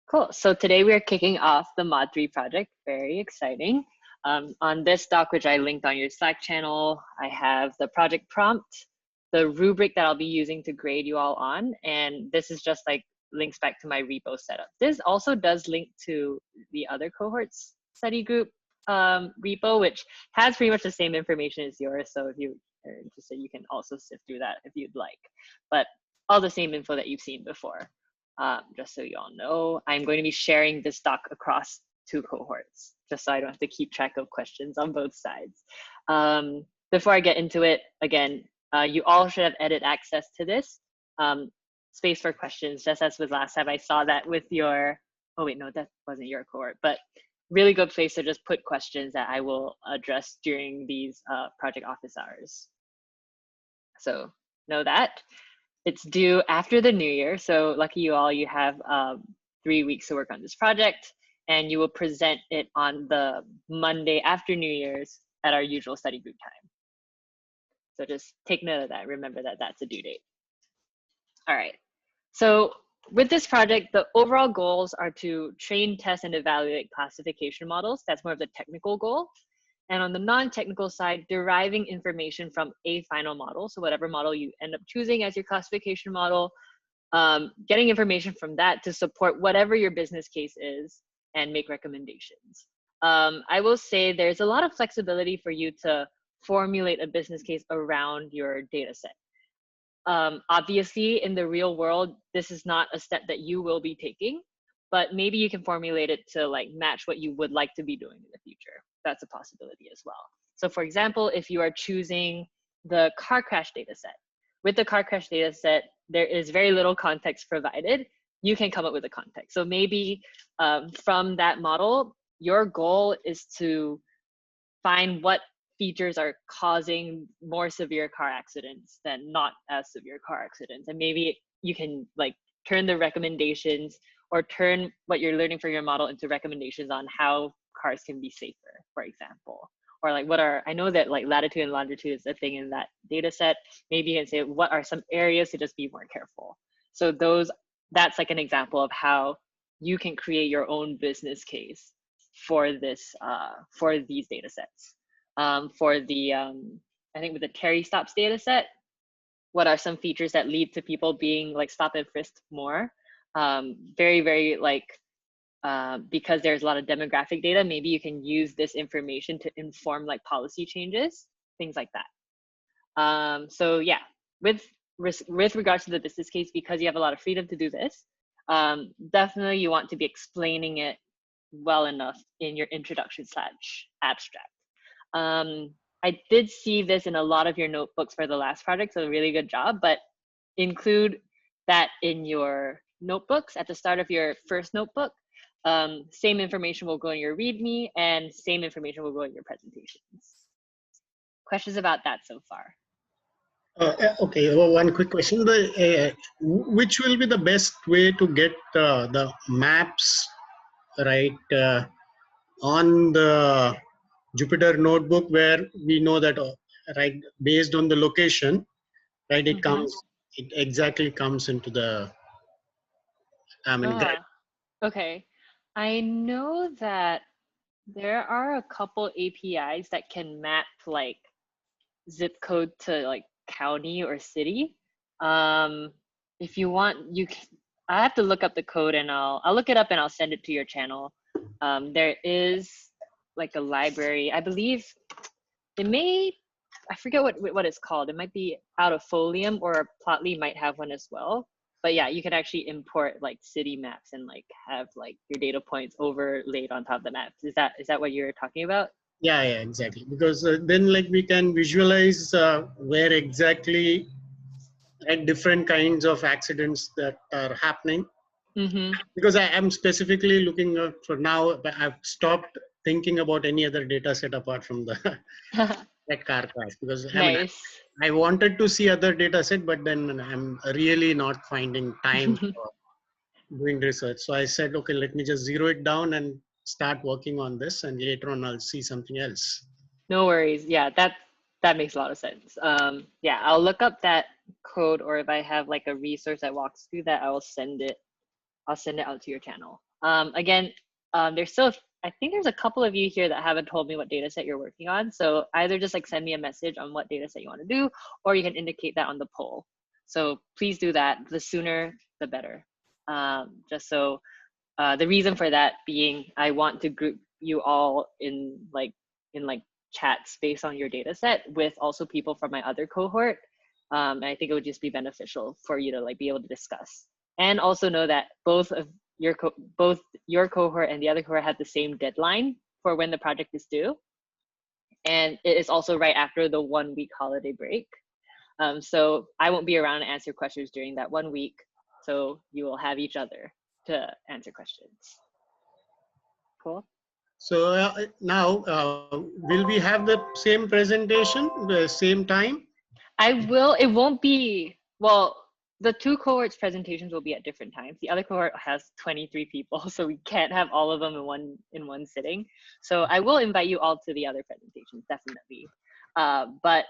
Cool. So today we are kicking off the Mod 3 project. Very exciting. On this doc, which I linked on your Slack channel, I have the project prompt, the rubric that I'll be using to grade you all on, and this is just like links back to my repo setup. This also does link to the other cohorts study group repo, which has pretty much the same information as yours. So if you are interested, you can also sift through that if you'd like. But all the same info that you've seen before. Just so you all know, I'm going to be sharing this doc across 2 cohorts, just so I don't have to keep track of questions on both sides. Before I get into it, again, you all should have edit access to this. Space for questions, just as with last time. I saw that with your, oh wait, no, that wasn't your cohort, but really good place to just put questions that I will address during these project office hours. So know that. It's due after the new year, so lucky you all, you have 3 weeks to work on this project, and you will present it on the Monday after New Year's at our usual study group time. So just take note of that. Remember that that's a due date. All right. So with this project, the overall goals are to train, test, and evaluate classification models. That's more of the technical goal. And on the non-technical side, deriving information from a final model. So whatever model you end up choosing as your classification model, getting information from that to support whatever your business case is and make recommendations. I will say there's a lot of flexibility for you to formulate a business case around your data set. Obviously, in the real world, this is not a step that you will be taking, but maybe you can formulate it to like match what you would like to be doing in the future. That's a possibility as well. So for example, if you are choosing the car crash data set, with the car crash data set, there is very little context provided. You can come up with a context. So maybe from that model, your goal is to find what features are causing more severe car accidents than not as severe car accidents. And maybe you can like turn the recommendations or turn what you're learning from your model into recommendations on how cars can be safer, for example. Or like what are, I know that like latitude and longitude is a thing in that data set. Maybe you can say what are some areas to just be more careful. So that's like an example of how you can create your own business case for this, for these data sets. For the, I think with the Terry stops data set, what are some features that lead to people being like stop and frisked more? Very, very like, because there's a lot of demographic data, maybe you can use this information to inform like policy changes, things like that. So yeah, with regards to the business case, because you have a lot of freedom to do this, definitely you want to be explaining it well enough in your introduction/abstract. I did see this in a lot of your notebooks for the last project, so really good job, but include that in your notebooks at the start of your first notebook. Same information will go in your README and same information will go in your presentations. Questions about that so far? Okay, well, one quick question. Which will be the best way to get the maps, right, on the Jupyter notebook, where we know that, right, based on the location, right, it it exactly comes into the, okay. I know that there are a couple APIs that can map like zip code to like county or city. If you want, I have to look up the code and I'll look it up and I'll send it to your channel. There is like a library, I believe I forget what it's called. It might be out of Folium, or Plotly might have one as well. But yeah, you can actually import like city maps and like have like your data points overlaid on top of the maps. Is that what you're talking about? Yeah, exactly. Because then like we can visualize where exactly at different kinds of accidents that are happening. Because I am specifically looking for now, I've stopped thinking about any other data set apart from the that car crash, because nice. I wanted to see other data set, but then I'm really not finding time for doing research. So I said, okay, let me just zero it down and start working on this, and later on I'll see something else. No worries. Yeah, that makes a lot of sense. Yeah, I'll look up that code, or if I have like a resource that walks through that, I will send it I'll send it out to your channel. Again, there's still, I think there's a couple of you here that haven't told me what data set you're working on. So either just like send me a message on what data set you want to do, or you can indicate that on the poll. So please do that. The sooner, the better. Just so the reason for that being, I want to group you all in like chats based on your data set with also people from my other cohort. And I think it would just be beneficial for you to like be able to discuss. And also know that both your cohort and the other cohort had the same deadline for when the project is due. And it is also right after the 1 week holiday break. So I won't be around to answer questions during that 1 week. So you will have each other to answer questions. Cool. So now, will we have the same presentation, the same time? It won't be, well, the 2 cohorts presentations will be at different times. The other cohort has 23 people, so we can't have all of them in one sitting. So I will invite you all to the other presentations, definitely. But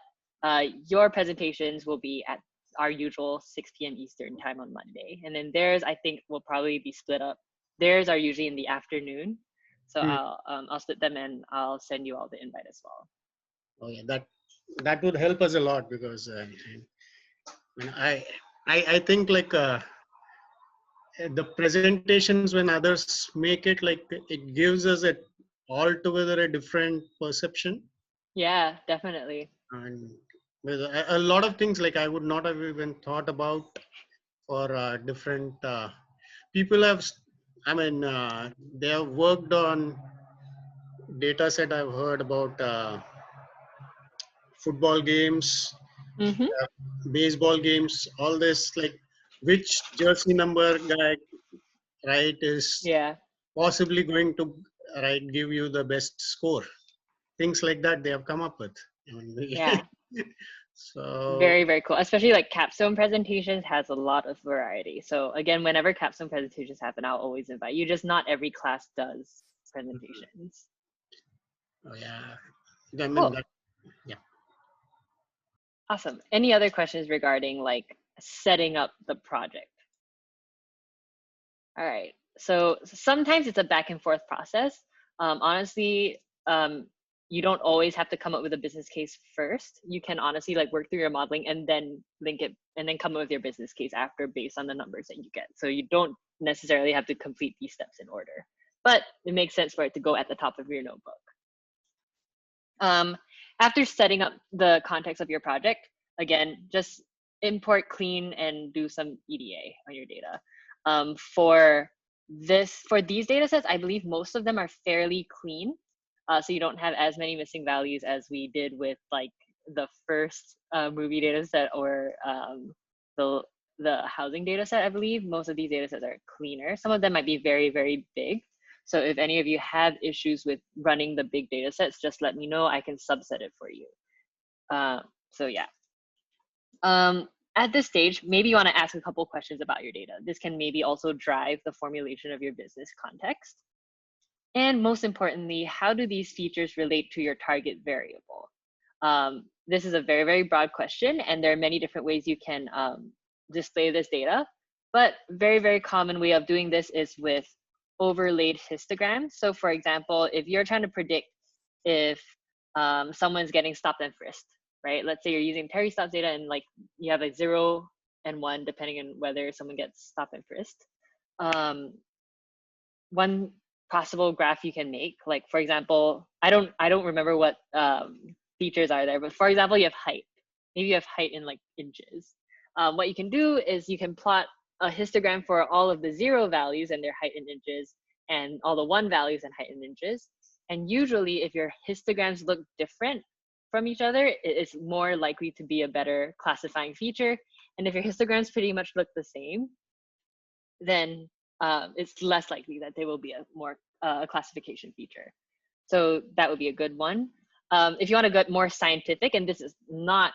your presentations will be at our usual 6 p.m. Eastern time on Monday. And then theirs, I think, will probably be split up. Theirs are usually in the afternoon. So I'll split them and I'll send you all the invite as well. Oh yeah, that would help us a lot, because I think like the presentations, when others make it, like it gives us altogether a different perception. Yeah, definitely. And with a lot of things like I would not have even thought about for different people have, I mean, they have worked on data set. I've heard about football games, baseball games, all this, like which jersey number guy, right, is possibly going to, right, give you the best score. Things like that they have come up with. Yeah. So very, very cool. Especially like capstone presentations has a lot of variety. So again, whenever capstone presentations happen, I'll always invite you. Just not every class does presentations. Oh yeah. I mean, cool. Yeah. Awesome. Any other questions regarding like setting up the project? All right. So sometimes it's a back and forth process. Honestly, you don't always have to come up with a business case first. You can honestly like work through your modeling and then link it and then come up with your business case after based on the numbers that you get. So you don't necessarily have to complete these steps in order, but it makes sense for it to go at the top of your notebook. After setting up the context of your project, again, just import, clean, and do some EDA on your data. For these data sets, I believe most of them are fairly clean. So you don't have as many missing values as we did with like the first movie data set or the housing data set. I believe most of these data sets are cleaner. Some of them might be very, very big. So if any of you have issues with running the big data sets, just let me know. I can subset it for you. So yeah. At this stage, maybe you want to ask a couple questions about your data. This can maybe also drive the formulation of your business context. And most importantly, how do these features relate to your target variable? This is a very, very broad question, and there are many different ways you can display this data. But very, very common way of doing this is with overlaid histograms. So for example, if you're trying to predict if someone's getting stopped and frisked, right? Let's say you're using Terry stops data and like you have a 0 and 1 depending on whether someone gets stopped and frisked. One possible graph you can make, like for example, I don't remember what features are there, but for example, you have height. Maybe you have height in like inches. What you can do is you can plot a histogram for all of the 0 values and their height in inches, and all the 1 values and height in inches. And usually, if your histograms look different from each other, it's more likely to be a better classifying feature. And if your histograms pretty much look the same, then it's less likely that they will be a more classification feature. So that would be a good one. If you want to get more scientific, and this is not,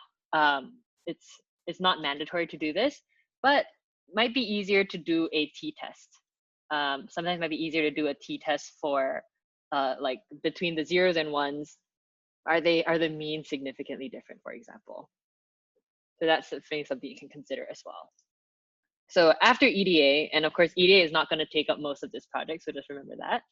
it's not mandatory to do this, but might be easier to do a t-test. Sometimes it might be easier to do a t-test for like between the 0s and 1s. Are the means significantly different, for example? So that's something you can consider as well. So after EDA, and of course, EDA is not going to take up most of this project, so just remember that.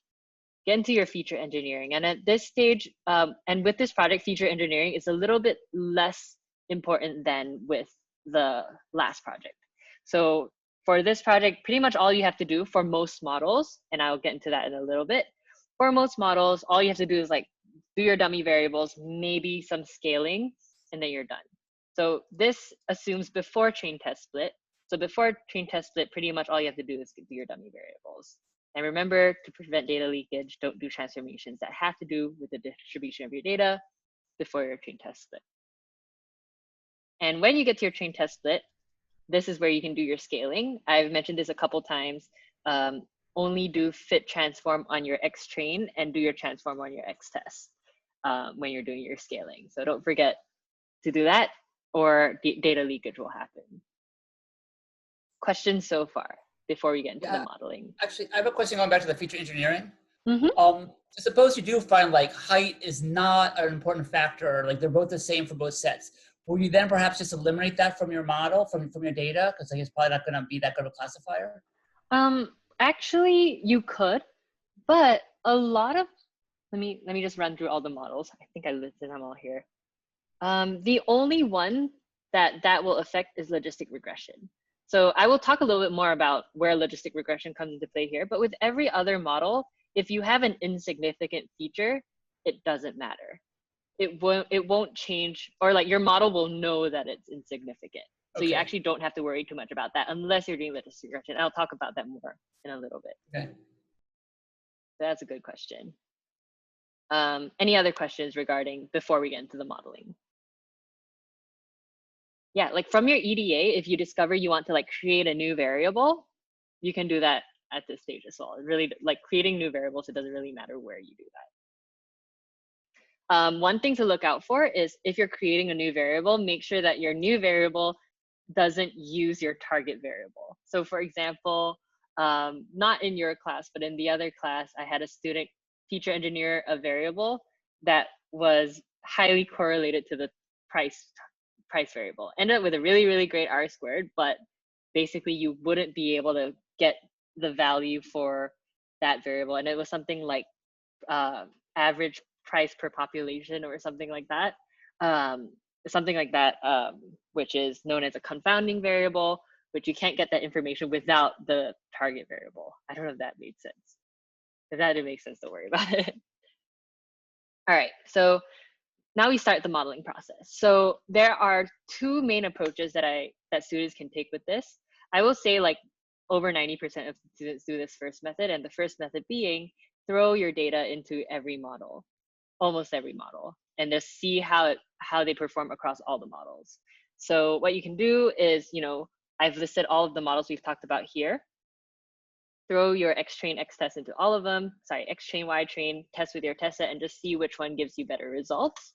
Get into your feature engineering. And at this stage, and with this project, feature engineering is a little bit less important than with the last project. So for this project, pretty much all you have to do for most models, and I'll get into that in a little bit. For most models, all you have to do is like do your dummy variables, maybe some scaling, and then you're done. So this assumes before train test split. So before train test split, pretty much all you have to do is do your dummy variables. And remember, to prevent data leakage, don't do transformations that have to do with the distribution of your data before your train test split. And when you get to your train test split, this is where you can do your scaling. I've mentioned this a couple times. Only do fit transform on your X train and do your transform on your X test when you're doing your scaling. So don't forget to do that, or data leakage will happen. Questions so far before we get into the modeling? Actually, I have a question going back to the feature engineering. Mm-hmm. Suppose you do find like height is not an important factor, like they're both the same for both sets. Will you then perhaps just eliminate that from your model, from your data? Because it's probably not going to be that good of a classifier. Actually, you could, but a lot of, let me just run through all the models. I think I listed them all here. The only one that will affect is logistic regression. So I will talk a little bit more about where logistic regression comes into play here, but with every other model, if you have an insignificant feature, it doesn't matter. It won't change, or like your model will know that it's insignificant. So you actually don't have to worry too much about that unless you're doing logistic regression. I'll talk about that more in a little bit. Okay. That's a good question. Any other questions regarding before we get into the modeling? Yeah, like from your EDA, if you discover you want to like create a new variable, you can do that at this stage as well. It really, like creating new variables, it doesn't really matter where you do that. One thing to look out for is if you're creating a new variable, make sure that your new variable doesn't use your target variable. So for example, not in your class, but in the other class, I had a student feature engineer a variable that was highly correlated to the price variable. Ended up with a really, really great R-squared, but basically you wouldn't be able to get the value for that variable. And it was something like average price per population or something like that. Which is known as a confounding variable, which you can't get that information without the target variable. I don't know if that made sense. If that didn't make sense, don't worry about it. All right, so now we start the modeling process. So there are two main approaches that students can take with this. I will say like over 90% of students do this first method, and the first method being throw your data into every model, almost every model, and just see how they perform across all the models. So what you can do is, I've listed all of the models we've talked about here. Throw your X train, X test into all of them. Sorry, X train, Y train, test with your test set, and just see which one gives you better results.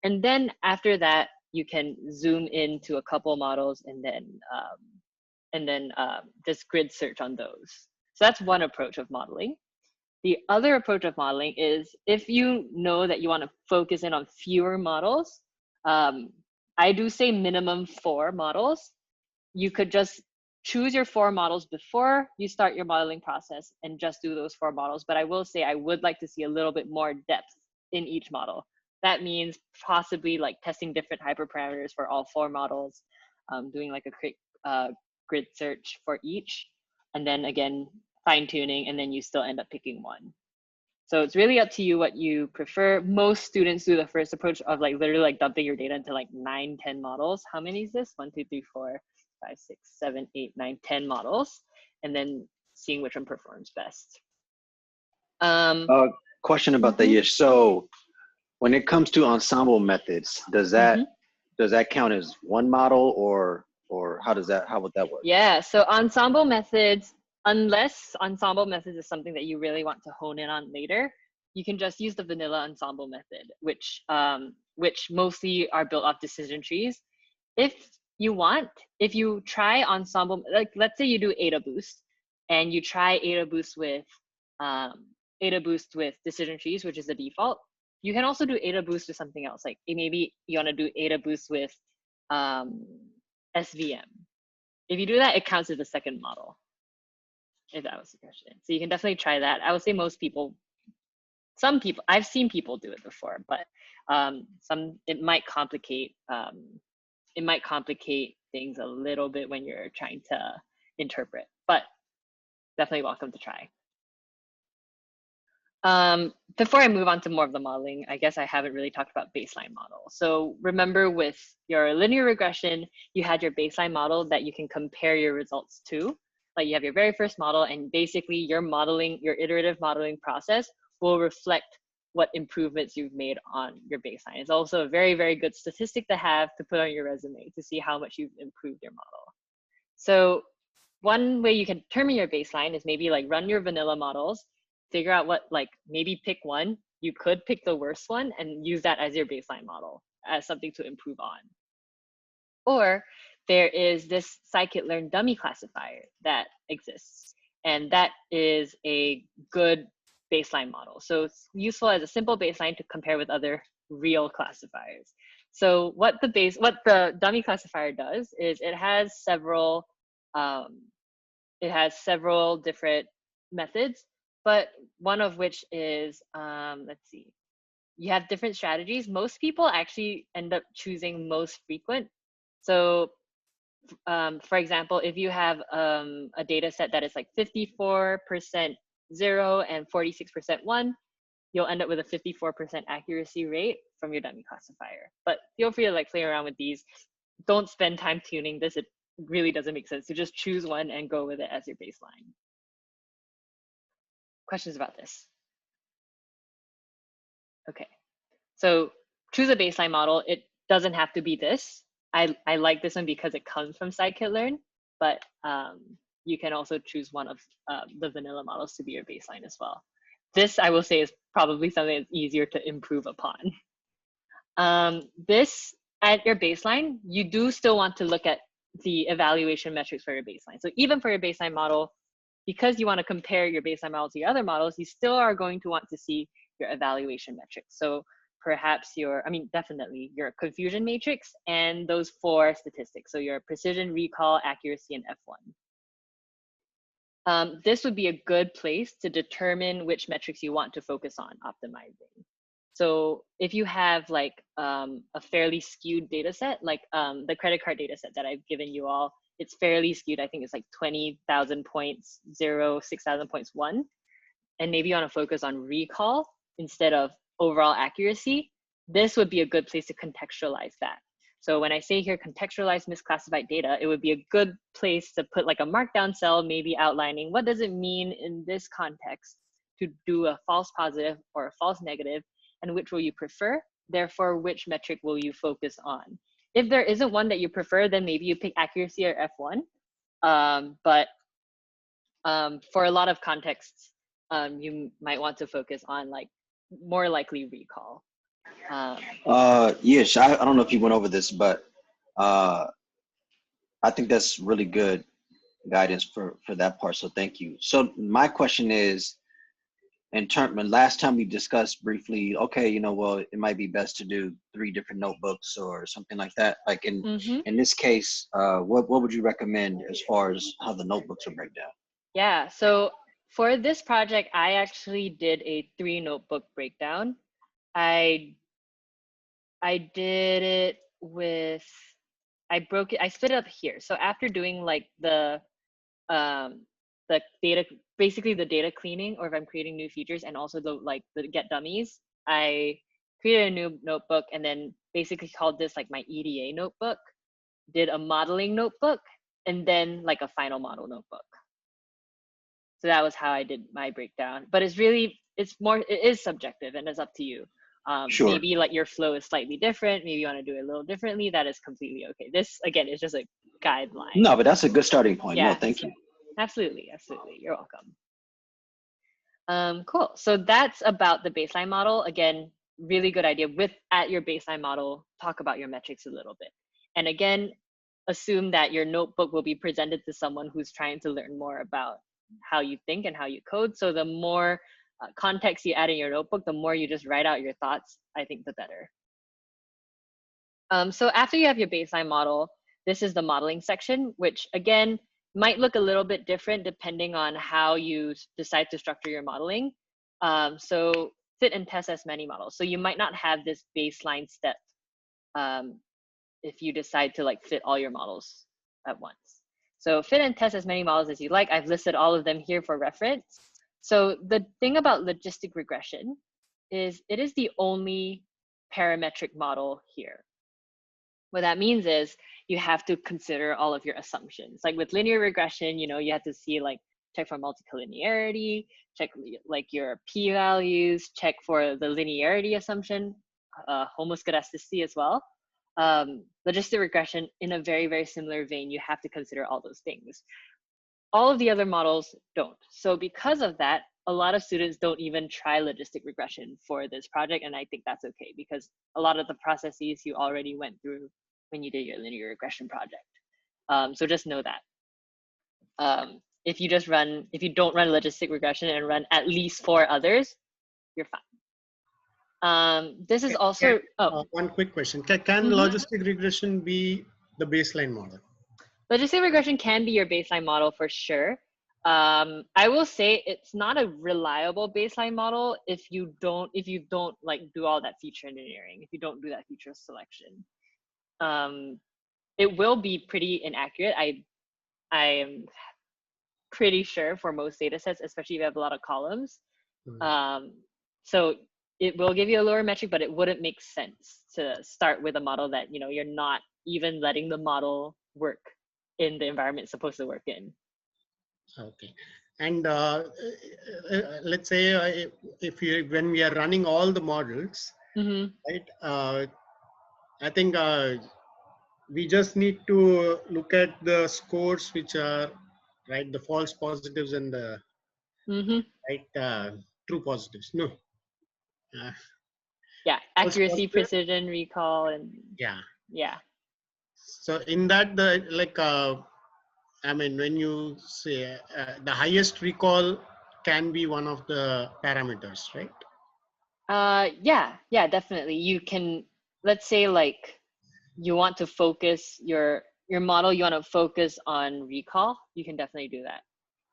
And then after that, you can zoom into a couple models and then just grid search on those. So that's one approach of modeling. The other approach of modeling is if you know that you want to focus in on fewer models, I do say minimum 4 models. You could just choose your 4 models before you start your modeling process and just do those 4 models. But I will say I would like to see a little bit more depth in each model. That means possibly like testing different hyperparameters for all 4 models, doing like a quick grid search for each, and then again, fine tuning, and then you still end up picking one. So it's really up to you what you prefer. Most students do the first approach of like literally like dumping your data into like 9, 10 models. How many is this? 1, 2, 3, 4, 5, 6, 7, 8, 9, 10 models, and then seeing which one performs best. Question about that, Yish. So when it comes to ensemble methods, does that count as one model, or how would that work? Yeah, so ensemble methods, unless ensemble methods is something that you really want to hone in on later, you can just use the vanilla ensemble method, which mostly are built off decision trees. If you try ensemble, like let's say you do AdaBoost and you try AdaBoost with decision trees, which is the default. You can also do AdaBoost with something else. Like maybe you want to do AdaBoost with SVM. If you do that, it counts as the second model, if that was the question. So you can definitely try that. I would say most people, some people, I've seen people do it before, but it might complicate things a little bit when you're trying to interpret, but definitely welcome to try. Before I move on to more of the modeling, I guess I haven't really talked about baseline model. So remember, with your linear regression, you had your baseline model that you can compare your results to. Like you have your very first model, and basically your modeling, your iterative modeling process will reflect what improvements you've made on your baseline. It's also a very, very good statistic to have to put on your resume to see how much you've improved your model. So one way you can determine your baseline is maybe like run your vanilla models, figure out what, like maybe pick one. You could pick the worst one and use that as your baseline model as something to improve on. Or there is this scikit-learn dummy classifier that exists, and that is a good baseline model. So it's useful as a simple baseline to compare with other real classifiers. So what the dummy classifier does is it has several different methods, but one of which is, let's see, you have different strategies. Most people actually end up choosing most frequent. So for example, if you have a data set that is like 54% 0 and 46% 1, you'll end up with a 54% accuracy rate from your dummy classifier. But feel free to like play around with these. Don't spend time tuning this. It really doesn't make sense. So just choose one and go with it as your baseline. Questions about this? Okay, so choose a baseline model. It doesn't have to be this. I like this one because it comes from scikit-learn, but you can also choose one of the vanilla models to be your baseline as well. This, I will say, is probably something that's easier to improve upon. This, at your baseline, you do still want to look at the evaluation metrics for your baseline. So even for your baseline model, because you want to compare your baseline model to your other models, you still are going to want to see your evaluation metrics. So perhaps definitely your confusion matrix and those 4 statistics. So your precision, recall, accuracy, and F1. This would be a good place to determine which metrics you want to focus on optimizing. So if you have like a fairly skewed data set, like the credit card data set that I've given you all, it's fairly skewed. I think it's like 20,000 points, 0, 6,000 points, 1. And maybe you want to focus on recall instead of overall accuracy. This would be a good place to contextualize that. So when I say here contextualize misclassified data, it would be a good place to put like a markdown cell, maybe outlining what does it mean in this context to do a false positive or a false negative, and which will you prefer? Therefore, which metric will you focus on? If there isn't one that you prefer, then maybe you pick accuracy or F1. But for a lot of contexts, you might want to focus on like more likely recall. Yes, I don't know if you went over this, but I think that's really good guidance for that part. So thank you. So my question is, last time we discussed briefly, okay, well, it might be best to do 3 different notebooks or something like that. Like in this case, what would you recommend as far as how the notebooks will break down? Yeah. So for this project, I actually did a 3 notebook breakdown. I did it with, I split it up here. So after doing like the data, basically the data cleaning, or if I'm creating new features, and also the get dummies, I created a new notebook and then basically called this like my EDA notebook, did a modeling notebook, and then like a final model notebook. So that was how I did my breakdown. But it is subjective and it's up to you. Sure. Maybe like your flow is slightly different. Maybe you want to do it a little differently. That is completely okay. This, again, is just a guideline. No, but that's a good starting point. Yeah, no, thank you. Absolutely. You're welcome. Cool. So that's about the baseline model. Again, really good idea. At your baseline model, talk about your metrics a little bit. And again, assume that your notebook will be presented to someone who's trying to learn more about how you think and how you code. So the more context you add in your notebook, the more you just write out your thoughts, I think the better. So after you have your baseline model, this is the modeling section, which again, might look a little bit different depending on how you decide to structure your modeling. So fit and test as many models. So you might not have this baseline step if you decide to like fit all your models at once. So fit and test as many models as you like. I've listed all of them here for reference. So the thing about logistic regression is it is the only parametric model here. What that means is you have to consider all of your assumptions. Like with linear regression, you know, you have to see like check for multicollinearity, check like your p-values, check for the linearity assumption, homoscedasticity as well. Logistic regression, in a very, very similar vein, you have to consider all those things. All of the other models don't. So because of that, a lot of students don't even try logistic regression for this project, and I think that's okay because a lot of the processes you already went through when you did your linear regression project. So just know that. If you don't run logistic regression and run at least 4 others, you're fine. This is also, one quick question. Can logistic regression be the baseline model? Logistic regression can be your baseline model for sure. I will say it's not a reliable baseline model if you don't like do all that feature engineering, if you don't do that feature selection. It will be pretty inaccurate. I am pretty sure for most data sets, especially if you have a lot of columns. So it will give you a lower metric, but it wouldn't make sense to start with a model that, you know, you're not even letting the model work in the environment it's supposed to work in. Okay. And let's say when we are running all the models, right? I think we just need to look at the scores which are right, the false positives and the right true positives. No. Yeah, accuracy, precision, recall, and yeah. So in that, the like I mean, when you say the highest recall can be one of the parameters, right? Yeah, definitely. You can, let's say like you want to focus your model, you want to focus on recall, you can definitely do that.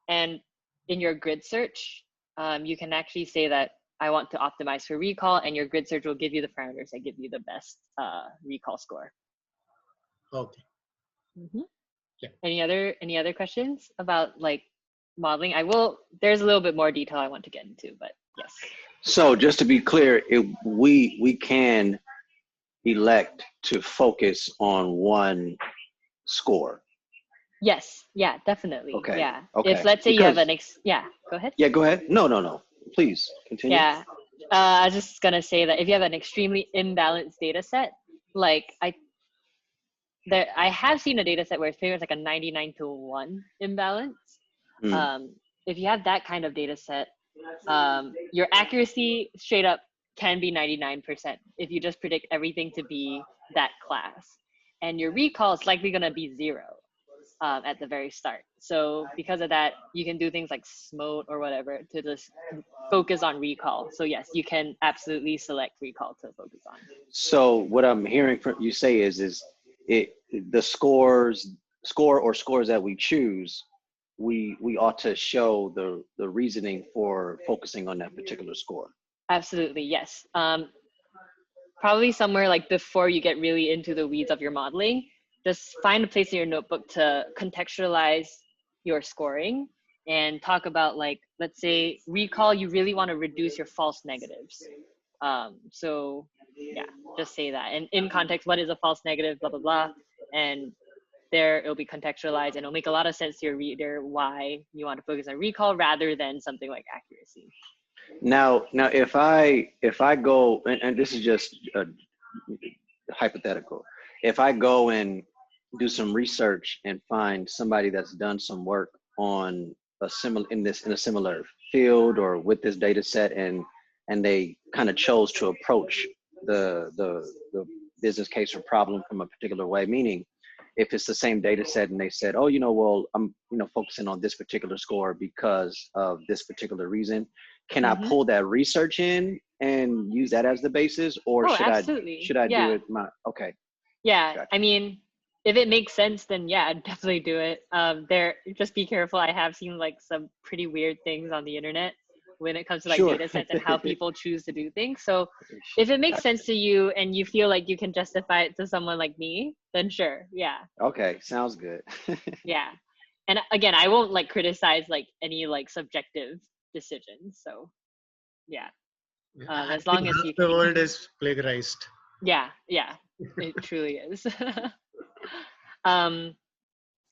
And in your grid search, you can actually say that I want to optimize for recall, and your grid search will give you the parameters that give you the best recall score. Okay. Yeah. Any other questions about like modeling? There's a little bit more detail I want to get into, but yes. So just to be clear, we can elect to focus on one score. Yes. Yeah, definitely. Okay. Yeah. Okay. If let's say you have an go ahead. Yeah, go ahead. No. Please continue. Yeah. I was just gonna say that if you have an extremely imbalanced data set, like I have seen a data set where it's like a 99-1 imbalance. If you have that kind of data set, your accuracy straight up can be 99% if you just predict everything to be that class. And your recall is likely gonna be 0 at the very start. So because of that, you can do things like SMOTE or whatever to just focus on recall. So yes, you can absolutely select recall to focus on. So what I'm hearing from you say is the score or scores that we choose, we ought to show the reasoning for focusing on that particular score. Absolutely, yes. Probably somewhere like before you get really into the weeds of your modeling, just find a place in your notebook to contextualize your scoring and talk about, like, let's say recall, you really want to reduce your false negatives. So yeah, just say that. And in context, what is a false negative, blah, blah, blah. And there it'll be contextualized and it'll make a lot of sense to your reader why you want to focus on recall rather than something like accuracy. Now if I go, and this is just hypothetical, if I go and do some research and find somebody that's done some work on in a similar field or with this data set, and they kind of chose to approach the business case or problem from a particular way, meaning if it's the same data set and they said, oh, well, I'm focusing on this particular score because of this particular reason, can I pull that research in and use that as the basis, or should I do it okay? Yeah, gotcha. I mean, if it makes sense, then yeah, I'd definitely do it. Just be careful. I have seen like some pretty weird things on the internet when it comes to like Sure. data sets and how people choose to do things. So if it makes sense to you and you feel like you can justify it to someone like me, then sure, yeah. Okay, sounds good. Yeah. And again, I won't like criticize like any like subjective decisions. So yeah, I as think long as half you the can. world is plagiarized. Yeah, yeah, it truly is.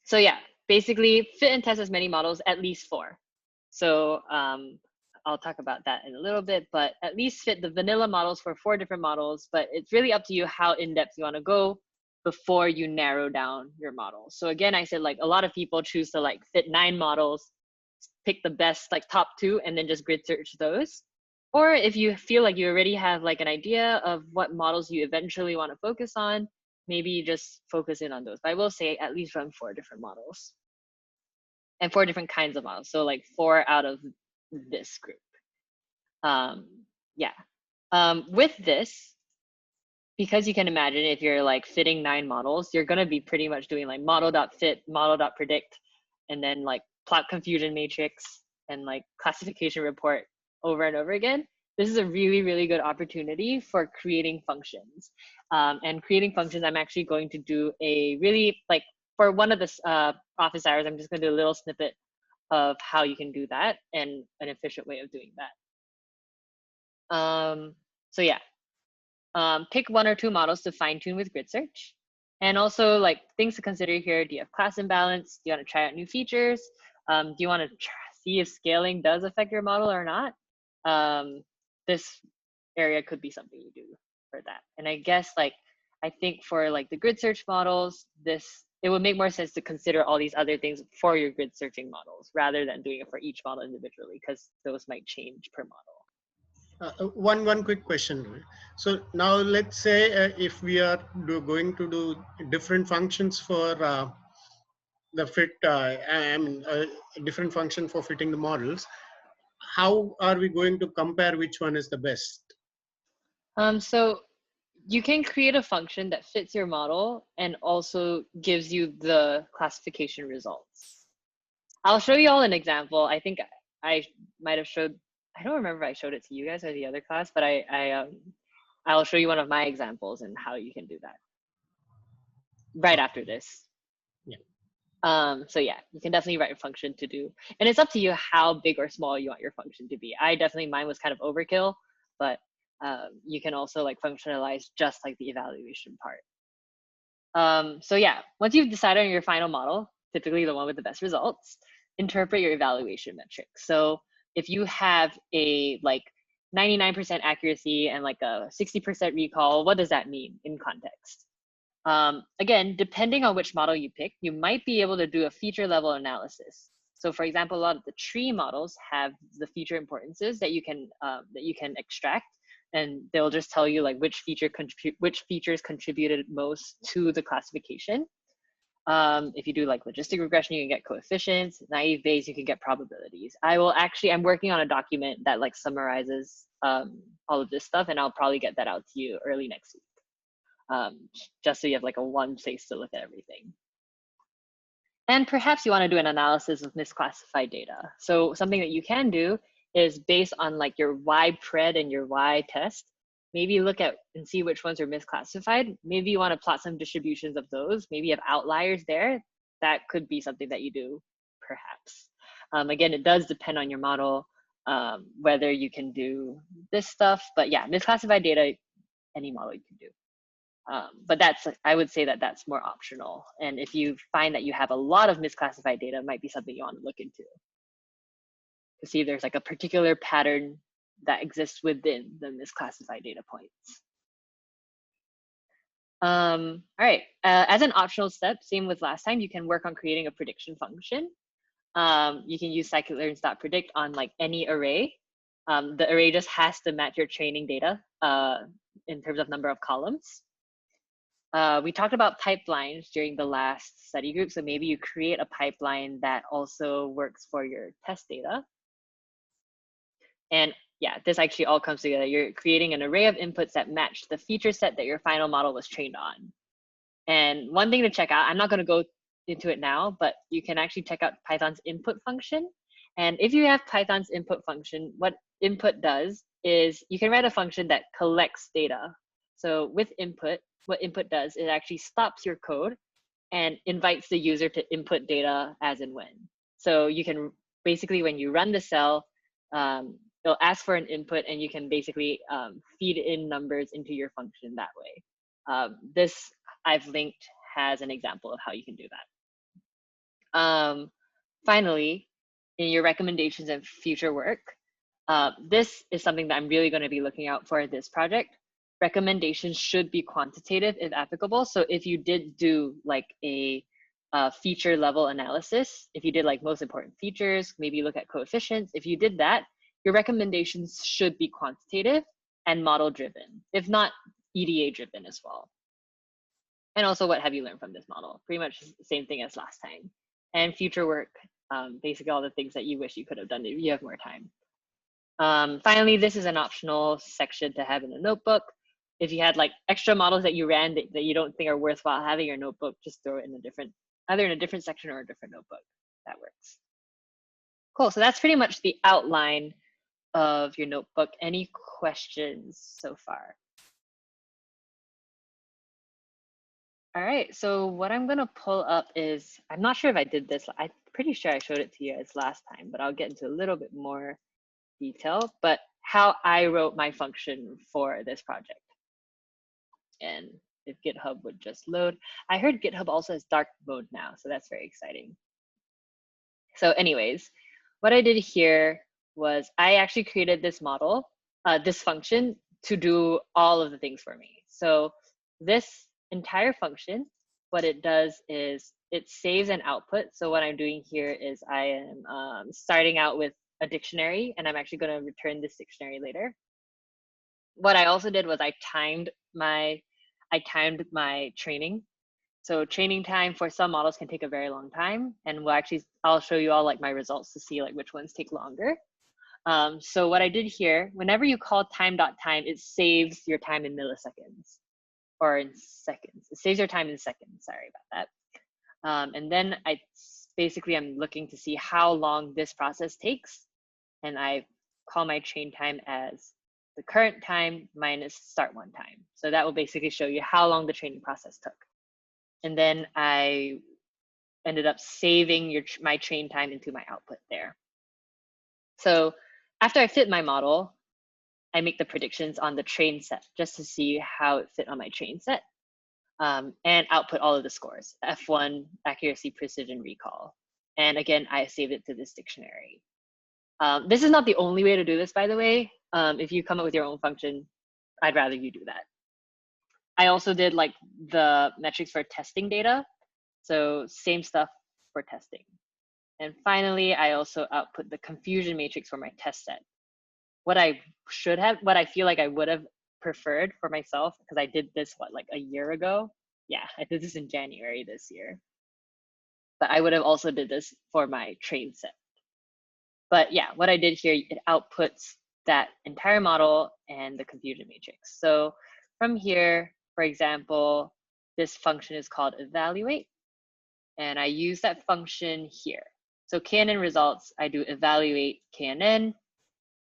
So yeah, basically fit and test as many models, at least 4. So I'll talk about that in a little bit, but at least fit the vanilla models for 4 different models, but it's really up to you how in-depth you want to go before you narrow down your model. So again, I said like a lot of people choose to like fit 9 models, pick the best like top 2 and then just grid search those. Or if you feel like you already have like an idea of what models you eventually want to focus on, maybe you just focus in on those. But I will say at least run 4 different models and 4 different kinds of models. So like 4 out of this group. Yeah. With this, because you can imagine if you're like fitting 9 models, you're going to be pretty much doing like model.fit, model.predict, and then like plot confusion matrix and like classification report over and over again. This is a really, really good opportunity for creating functions. And creating functions, I'm actually going to do a really like for one of the office hours, I'm just going to do a little snippet of how you can do that and an efficient way of doing that. So yeah. Pick 1 or 2 models to fine tune with grid search. And also like things to consider here, do you have class imbalance? Do you want to try out new features? Do you want to see if scaling does affect your model or not? This area could be something you do for that. And I guess like, I think for like the grid search models, it would make more sense to consider all these other things for your grid searching models rather than doing it for each model individually, because those might change per model. One quick question. So now let's say if we are going to do different functions for the fit, I mean different function for fitting the models, how are we going to compare which one is the best? So you can create a function that fits your model and also gives you the classification results. I'll show you all an example. I think I might have showed, I don't remember if I showed it to you guys or the other class, but I'll show you one of my examples and how you can do that right after this. Yeah. So yeah, you can definitely write a function to do, and it's up to you how big or small you want your function to be. Mine was kind of overkill, but you can also like functionalize just like the evaluation part. So yeah, once you've decided on your final model, typically the one with the best results, interpret your evaluation metrics. So if you have a like 99% accuracy and like a 60% recall, what does that mean in context? Again, depending on which model you pick, you might be able to do a feature level analysis. So for example, a lot of the tree models have the feature importances that you can extract, and they'll just tell you like which features contributed most to the classification. If you do like logistic regression, you can get coefficients. Naive Bayes, you can get probabilities. I'm working on a document that like summarizes all of this stuff, and I'll probably get that out to you early next week. Just so you have like a one place to look at everything. And perhaps you want to do an analysis of misclassified data. So something that you can do is based on like your Y pred and your Y test, maybe look at and see which ones are misclassified. Maybe you want to plot some distributions of those. Maybe you have outliers there. That could be something that you do, perhaps. Again, it does depend on your model, whether you can do this stuff. But yeah, misclassified data, any model you can do. But I would say that that's more optional. And if you find that you have a lot of misclassified data, it might be something you want to look into to see if there's like a particular pattern that exists within the misclassified data points. All right, as an optional step, same with last time, you can work on creating a prediction function. You can use scikit-learns.predict on like any array. The array just has to match your training data in terms of number of columns. We talked about pipelines during the last study group, so maybe you create a pipeline that also works for your test data. And yeah, this actually all comes together. You're creating an array of inputs that match the feature set that your final model was trained on. And one thing to check out, I'm not going to go into it now, but you can actually check out Python's input function. And if you have Python's input function, what input does is you can write a function that collects data. So with input, what input does, it actually stops your code and invites the user to input data as and when. So you can basically, when you run the cell, it'll ask for an input and you can basically feed in numbers into your function that way. This I've linked has an example of how you can do that. Finally, in your recommendations and future work, this is something that I'm really going to be looking out for this project. Recommendations should be quantitative if applicable. So if you did do like a feature level analysis, if you did like most important features, maybe look at coefficients, if you did that, your recommendations should be quantitative and model driven, if not EDA driven as well. And also, what have you learned from this model? Pretty much the same thing as last time. And future work, basically all the things that you wish you could have done if you have more time. Finally, this is an optional section to have in a notebook. If you had like extra models that you ran that you don't think are worthwhile having in your notebook, just throw it in a different, either in a different section or a different notebook. That works. Cool, so that's pretty much the outline of your notebook. Any questions so far? All right, so what I'm gonna pull up is, I'm not sure if I did this, I'm pretty sure I showed it to you guys last time, but I'll get into a little bit more detail, but how I wrote my function for this project. And if GitHub would just load. I heard GitHub also has dark mode now, so that's very exciting. So anyways, what I did here was I actually created this model, this function to do all of the things for me. So this entire function, what it does is it saves an output. So what I'm doing here is I am starting out with a dictionary, and I'm actually going to return this dictionary later. What I also did was I timed my training. So training time for some models can take a very long time, and I'll show you all like my results to see like which ones take longer. So what I did here, whenever you call time.time, it saves your time in milliseconds or in seconds. It saves your time in seconds, sorry about that. And then I'm looking to see how long this process takes. And I call my train time as the current time minus start one time. So that will basically show you how long the training process took. And then I ended up saving my train time into my output there. So after I fit my model, I make the predictions on the train set just to see how it fit on my train set, and output all of the scores, F1, accuracy, precision, recall. And again, I save it to this dictionary. This is not the only way to do this, by the way. If you come up with your own function, I'd rather you do that. I also did like the metrics for testing data. So same stuff for testing. And finally, I also output the confusion matrix for my test set. What I feel like I would have preferred for myself, because I did this, like a year ago? Yeah, I did this in January this year. But I would have also did this for my train set. But yeah, what I did here, it outputs that entire model and the confusion matrix. So from here, for example, this function is called evaluate, and I use that function here. So KNN results, I do evaluate KNN,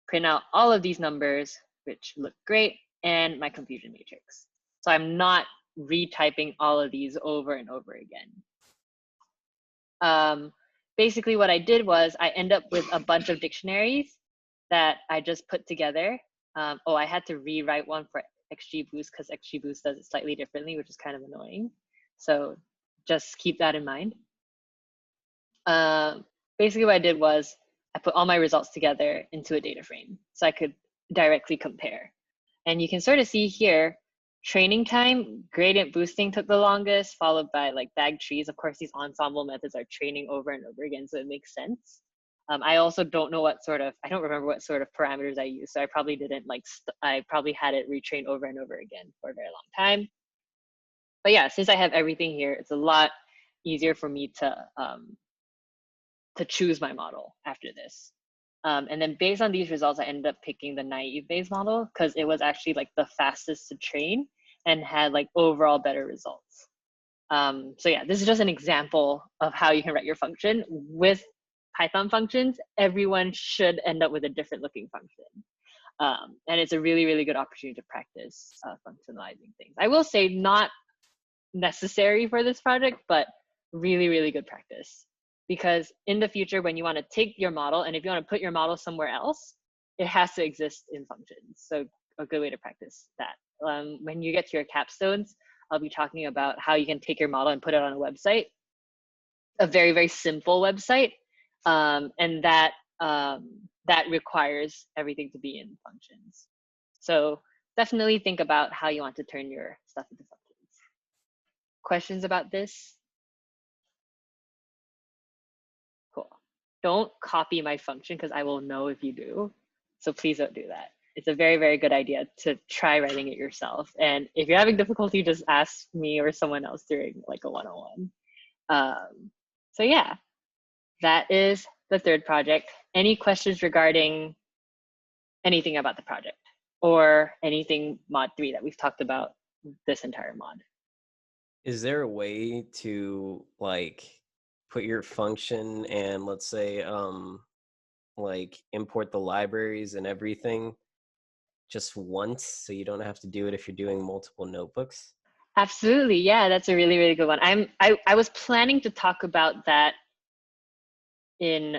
print out all of these numbers, which look great, and my confusion matrix. So I'm not retyping all of these over and over again. Basically what I did was I end up with a bunch of dictionaries that I just put together. Oh, I had to rewrite one for XGBoost because XGBoost does it slightly differently, which is kind of annoying. So just keep that in mind. Basically what I did was I put all my results together into a data frame so I could directly compare. And you can sort of see here, training time, gradient boosting took the longest, followed by like bag trees. Of course, these ensemble methods are training over and over again, so it makes sense. I also don't know I don't remember what sort of parameters I used, so I probably didn't I probably had it retrained over and over again for a very long time. But yeah, since I have everything here, it's a lot easier for me to choose my model after this. And then based on these results, I ended up picking the naive Bayes model because it was actually like the fastest to train and had like overall better results. So yeah, this is just an example of how you can write your function. With Python functions, everyone should end up with a different looking function. And it's a really, really good opportunity to practice functionalizing things. I will say not necessary for this project, but really, really good practice. Because in the future, when you want to take your model, and if you want to put your model somewhere else, it has to exist in functions. So a good way to practice that. When you get to your capstones, I'll be talking about how you can take your model and put it on a website, a very, very simple website. And that requires everything to be in functions. So definitely think about how you want to turn your stuff into functions. Questions about this? Cool. Don't copy my function because I will know if you do. So please don't do that. It's a very, very good idea to try writing it yourself. And if you're having difficulty, just ask me or someone else during like a one-on-one. So yeah, that is the third project. Any questions regarding anything about the project or anything mod 3 that we've talked about this entire mod? Is there a way to like put your function and let's say like import the libraries and everything just once so you don't have to do it if you're doing multiple notebooks? Absolutely. Yeah, that's a really, really good one. I was planning to talk about that in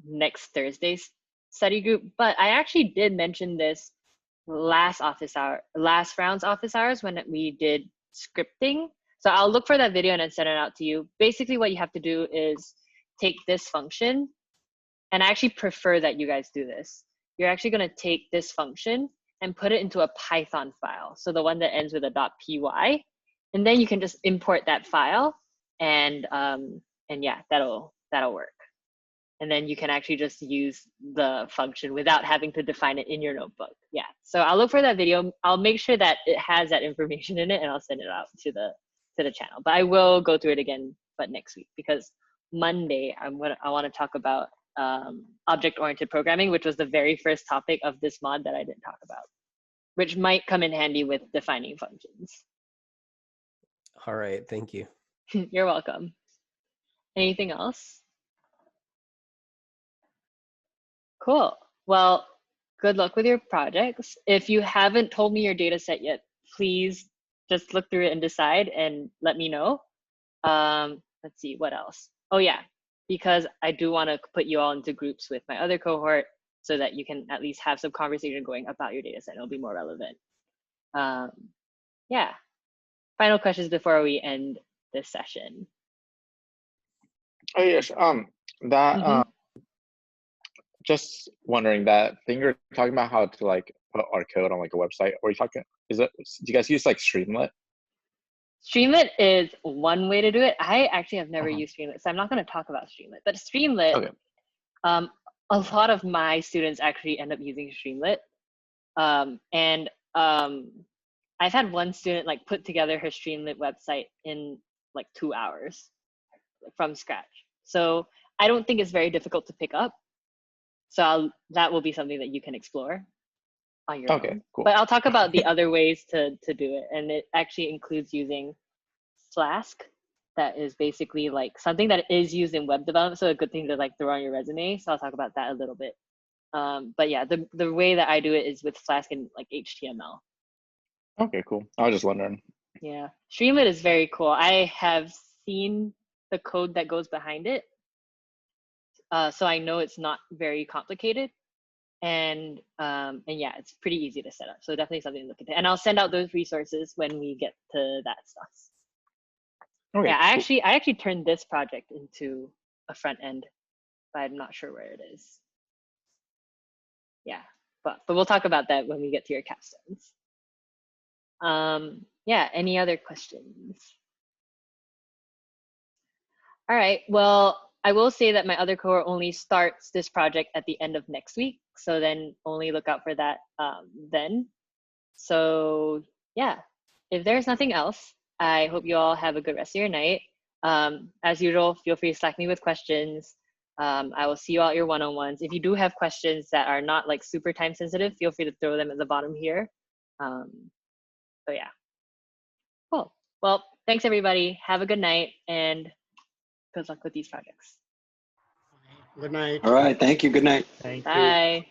next Thursday's study group, but I actually did mention this last round's office hours when we did scripting. So I'll look for that video and then send it out to you. Basically what you have to do is take this function, and I actually prefer that you guys do this. You're actually going to take this function and put it into a Python file. So the one that ends with a .py, and then you can just import that file, and yeah, that'll work. And then you can actually just use the function without having to define it in your notebook. Yeah, so I'll look for that video. I'll make sure that it has that information in it, and I'll send it out to the channel. But I will go through it again, but next week, because Monday I want to talk about object-oriented programming, which was the very first topic of this mod that I didn't talk about, which might come in handy with defining functions. All right, thank you. You're welcome. Anything else? Cool. Well, good luck with your projects. If you haven't told me your data set yet, please just look through it and decide and let me know. Let's see, what else? Oh yeah, because I do want to put you all into groups with my other cohort so that you can at least have some conversation going about your data set. It'll be more relevant. Yeah. Final questions before we end this session. Oh yes, just wondering, that thing you're talking about, how to like put our code on like a website. Are you talking? Do you guys use like Streamlit? Streamlit is one way to do it. I actually have never used Streamlit, so I'm not going to talk about Streamlit. But Streamlit, Okay. A lot of my students actually end up using Streamlit, and I've had one student like put together her Streamlit website in like 2 hours from scratch. So I don't think it's very difficult to pick up. So that will be something that you can explore on your own. Cool. But I'll talk about the other ways to do it. And it actually includes using Flask. That is basically like something that is used in web development. So a good thing to like throw on your resume. So I'll talk about that a little bit. But yeah, the way that I do it is with Flask and like HTML. Okay, cool. I was just wondering. Yeah, Streamlit is very cool. I have seen the code that goes behind it. So I know it's not very complicated, and yeah, it's pretty easy to set up. So definitely something to look into. And I'll send out those resources when we get to that stuff. Okay, Yeah, cool. I actually turned this project into a front end, but I'm not sure where it is. Yeah, but we'll talk about that when we get to your capstones. Yeah, any other questions? All right, well, I will say that my other cohort only starts this project at the end of next week. So then only look out for that then. So yeah, if there's nothing else, I hope you all have a good rest of your night. As usual, feel free to Slack me with questions. I will see you all at your one-on-ones. If you do have questions that are not like super time sensitive, feel free to throw them at the bottom here. So yeah, cool. Well, thanks everybody. Have a good night and good luck with these projects. Good night. All right. Thank you. Good night. Thank you. Bye.